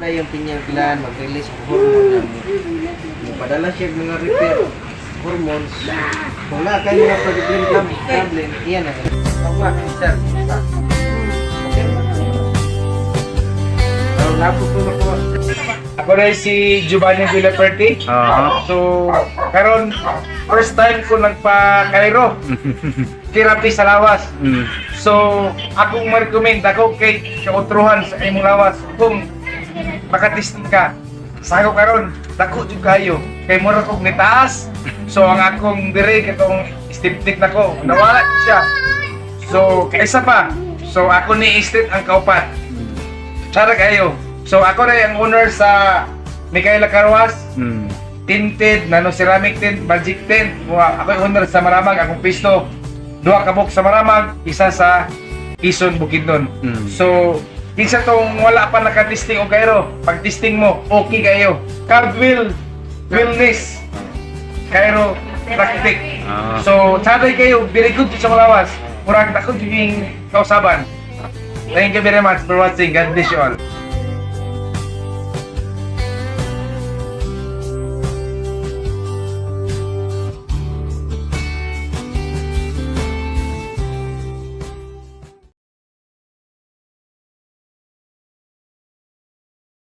kayo yung pineal gland, mag-release ng hormone na padala siya ng mga repair hormones. Kung wala kayo mga problem, iyan na. Tama, sir. Okay. Pero napupulong ko. Ako na si Giovanni Villaperti. So, karon first time ko nagpa-Cairo. Therapy sa lawas. So, akong ma-recommend ako kay kautruhan sa imong lawas kung makatesting ka. Sa ako karon, dako jud kayo. Kay mura kog nitaas. So, ang akong dire katong stiptik nako, nawala siya. So, kaisa pa. So, ako ni Street ang kaupat. Tsara kayo. So ako na yung owner sa Micaela Carwas, tinted, nano-ceramic tint, magic tint. Ako yung owner sa Maramag, akong pisto. 2 kabuk sa Maramag, isa sa Quezon, Bukidnon. So, kinsa tong wala pa naka-testing o Cairo, pag testing mo, okay kayo. Cartwheel, wellness, Cairo, practic. So, sabi kayo, very good sa malawas. Murag ako yung kausaban. Thank you very much for watching. God bless you all.